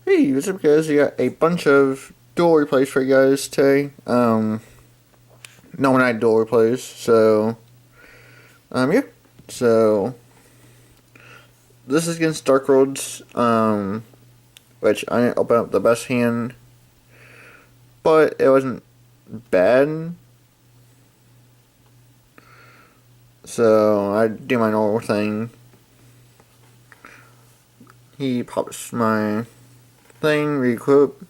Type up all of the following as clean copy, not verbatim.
Hey, what's up, guys? We got a bunch of dual replays for you guys today. No night dual replays. Yeah. So, this is against Dark Roads, which I didn't open up the best hand, but it wasn't bad. So, I do my normal thing. He pops my thing, re-equip,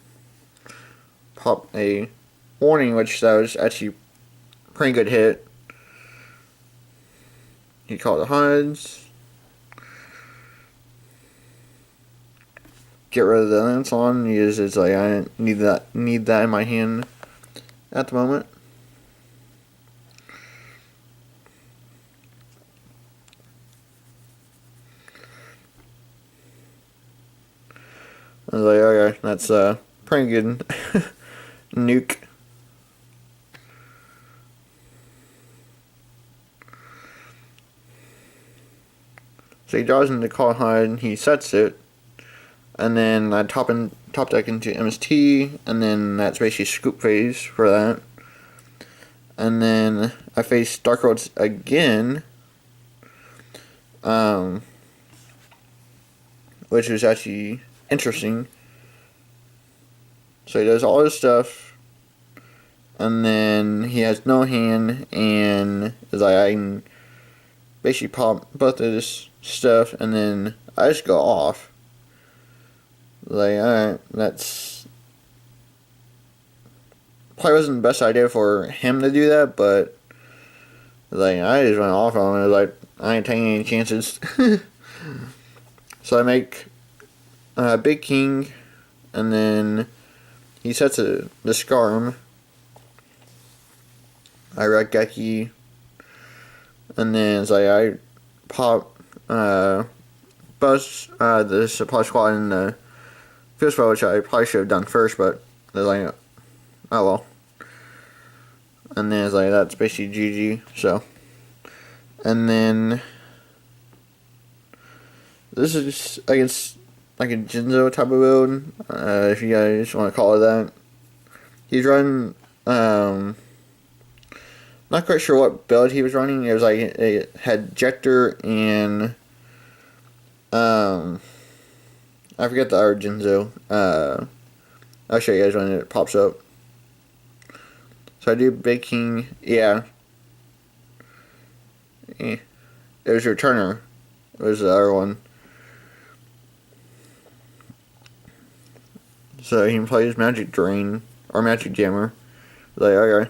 pop a warning, which that was actually pretty good hit. He called the HUDs. Get rid of the lance on. It's like I need that in my hand at the moment. I was like, okay, that's pretty good nuke. So he draws into Call HUD, he sets it, and then I top deck into MST, and then that's basically scoop phase for that. And then I face Dark Roads again, which is actually interesting. So he does all his stuff, and then he has no hand, and is like, I can basically pop both of this stuff, and then I just go off. Like, alright, that's probably wasn't the best idea for him to do that, but like, I just went off on him. Like, I ain't taking any chances. So I make Big King, and then he sets the Scarm. I wreck Geki, and then it's like I pop bust the supply squad in the field spell, which I probably should have done first, but they're like, oh well. And then it's like, that's basically GG. So, and then this is against like a Jinzo type of build, if you guys want to call it that. He's running, not quite sure what build he was running. It was like, it had Jector and I forget the other Jinzo. I'll show you guys when it pops up. So I do Big King, yeah. It was Returner. It was the other one. So he plays Magic Drain, or Magic Jammer. Like, okay.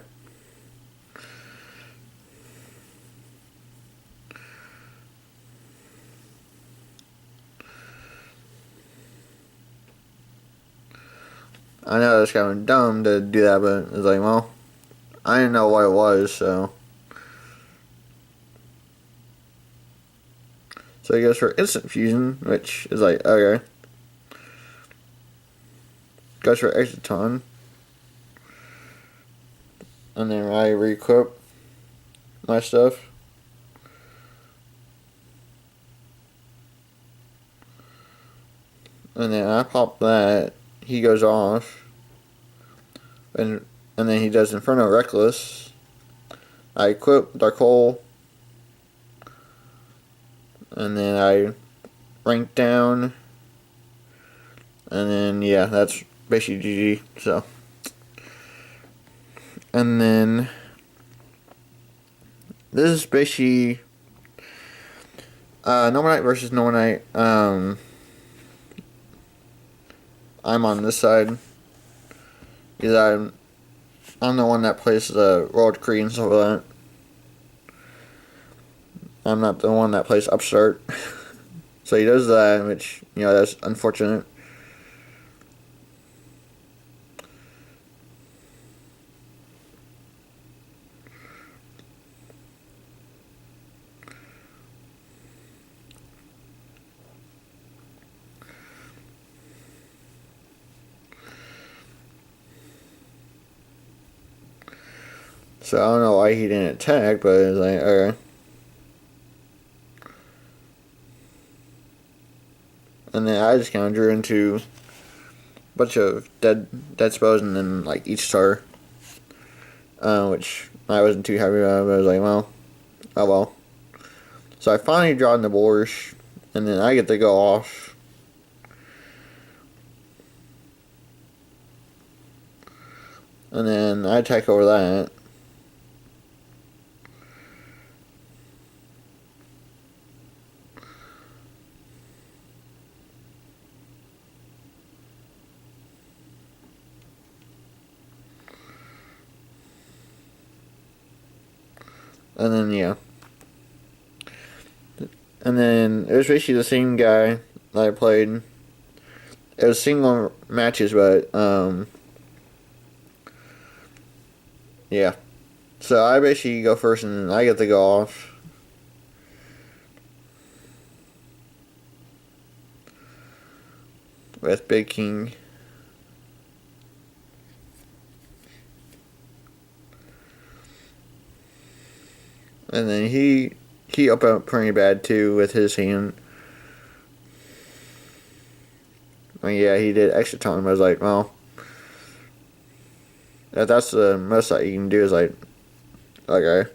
I know it's kind of dumb to do that, but it's like, well, I didn't know what it was, so. So he goes for Instant Fusion, which is like, okay. Goes for Exciton. And then I re-equip my stuff. And then I pop that. He goes off. And then he does Inferno Reckless. I equip Dark Hole. And then I rank down. And then, yeah, that's basically GG. So. And then this is basically Normal Knight versus Normal Knight. I'm on this side because I'm the one that plays the World Decree and stuff like that. I'm not the one that plays Upstart. So he does that, which, that's unfortunate. So I don't know why he didn't attack, but it's like, okay. And then I just kind of drew into bunch of dead spells and then like each star, which I wasn't too happy about. But I was like, well, oh well. So I finally draw in the boars, and then I get to go off. And then I attack over that. And then, yeah. And then it was basically the same guy that I played. It was single matches, but, yeah. So I basically go first and I get to go off. With Big King. And then he up out pretty bad too with his hand. Yeah, he did extra time. I was like, well, if that's the most that you can do, is like, okay.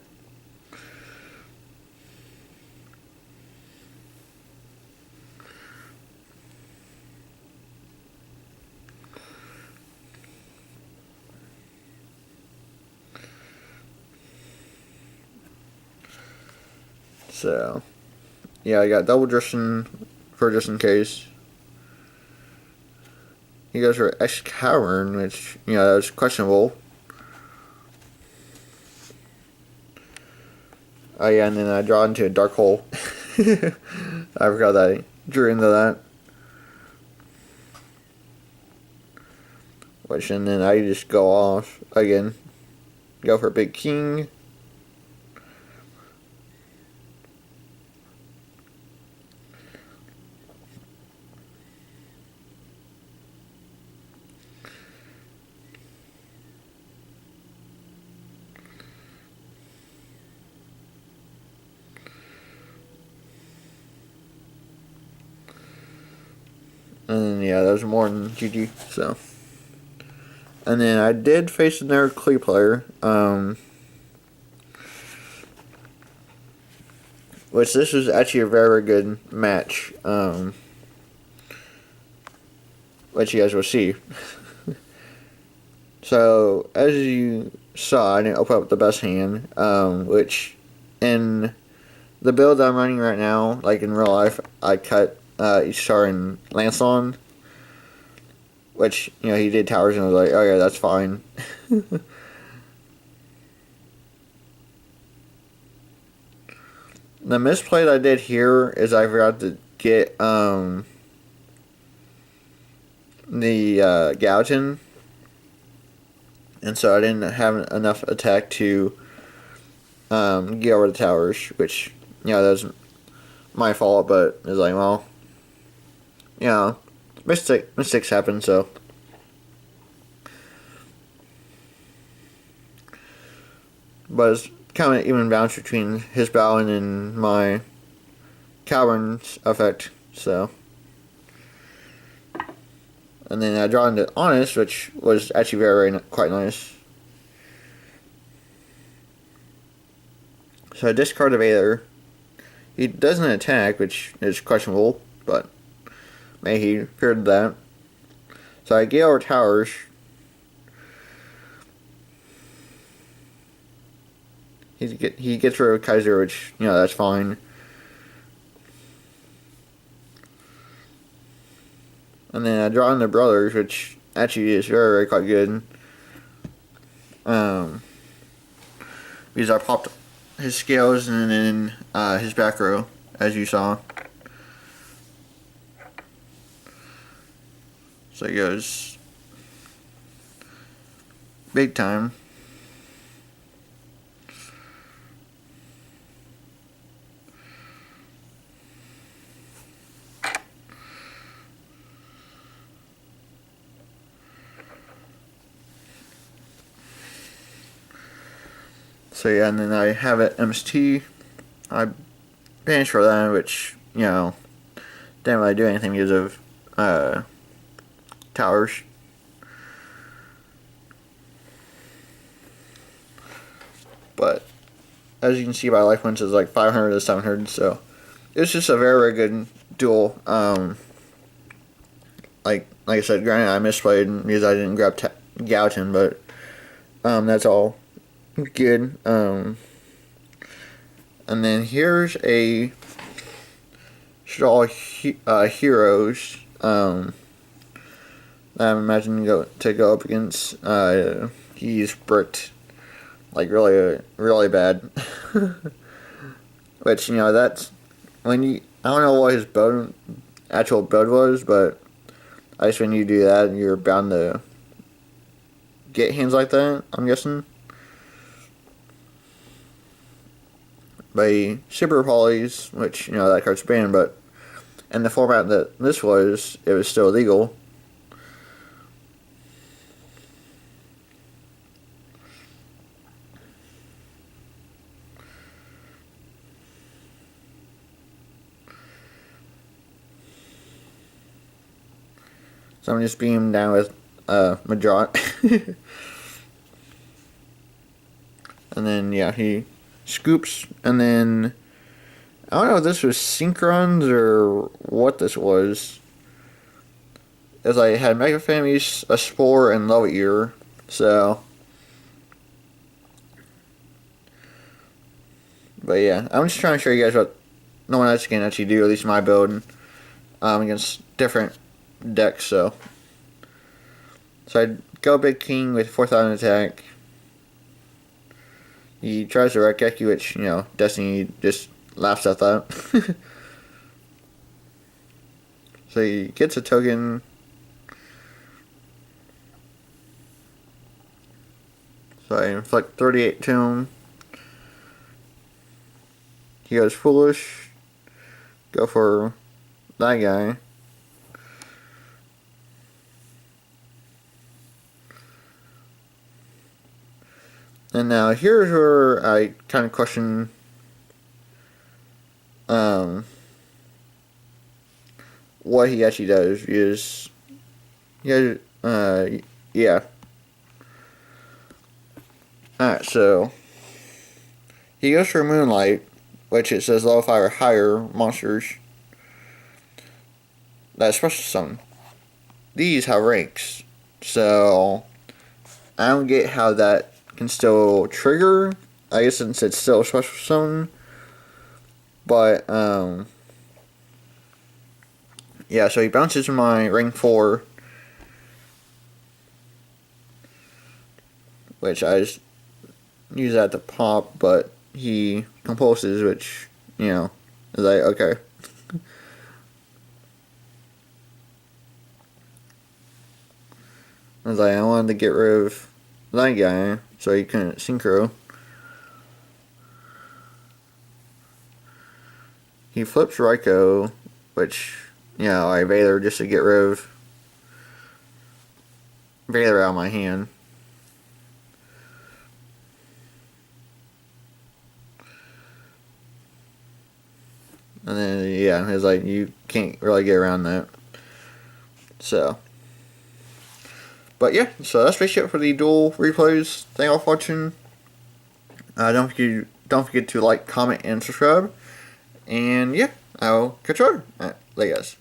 So, yeah, I got double dressing for just in case. He goes for X Cavern, which, that was questionable. Oh, yeah, and then I draw into a dark hole. I forgot that I drew into that. Which, and then I just go off again. Go for Big King. And then, yeah, that was more than GG, so. And then I did face another Clay player, which this was actually a very good match, which you guys will see. So, as you saw, I didn't open up the best hand, which in the build I'm running right now, like in real life, I cut each star in Lancelot, which, he did towers, and I was like, oh yeah, that's fine. The misplay that I did here is I forgot to get the Gallatin, and so I didn't have enough attack to get over the towers, which, that was my fault, but it's like, well, mistakes happen, so. But it's kind of even balance between his Balin and my Cavern's effect, so. And then I draw into Honest, which was actually very quite nice. So I discard a Vader. He doesn't attack, which is questionable, but maybe he feared that. So I get over towers. He gets rid of Kaiser, which, that's fine. And then I draw in the brothers, which actually is very, very quite good. Because I popped his scales and then his back row, as you saw. So it goes big time. So yeah, and then I have it MST. I banished for that, which, didn't really do anything because of towers. But as you can see, my life points is like 500 to 700, so it's just a very, very good duel. Like I said, granted I misplayed because I didn't grab Gallatin, but that's all good. And then here's a all heroes. I'm imagining to go up against. He's bricked like really, really bad. Which, you know, that's when you. I don't know what his actual build was, but I guess when you do that, you're bound to get hands like that, I'm guessing. By Super Polys, which, you know, that card's banned, but in the format that this was, it was still illegal. So I'm just beating him down with Madrot. And then, yeah, he scoops, and then I don't know if this was Synchrons or what this was. As I had Mega Families, a Spore, and Love Ear, so. But yeah, I'm just trying to show you guys what no one else can actually do, at least my build, against different decks, so. So I'd go Big King with 4,000 attack. He tries to wreck you, which, you know, Destiny just laughs at that. So he gets a token. So I inflict 38 to him. He goes Foolish. Go for that guy. And now here's where I kind of question what he actually does. Is yeah. Alright, so he goes for Moonlight, which it says level 5 or higher monsters. That's special summon. These have ranks, so I don't get how that can still trigger. I guess since it's still a special summon. But, yeah, so he bounces my ring 4. Which I just use that to pop, but he compulses, which, you know, is like, okay. I was like, I wanted to get rid of that guy, so he couldn't synchro. He flips Raikou, which, you know, I Vader just to get rid of Vader out of my hand. And then, yeah, it's like, you can't really get around that. So. But yeah, so that's basically it for the duel replays. Thank you all for watching. Don't forget to like, comment, and subscribe. And yeah, I'll catch you later. Alright, later guys.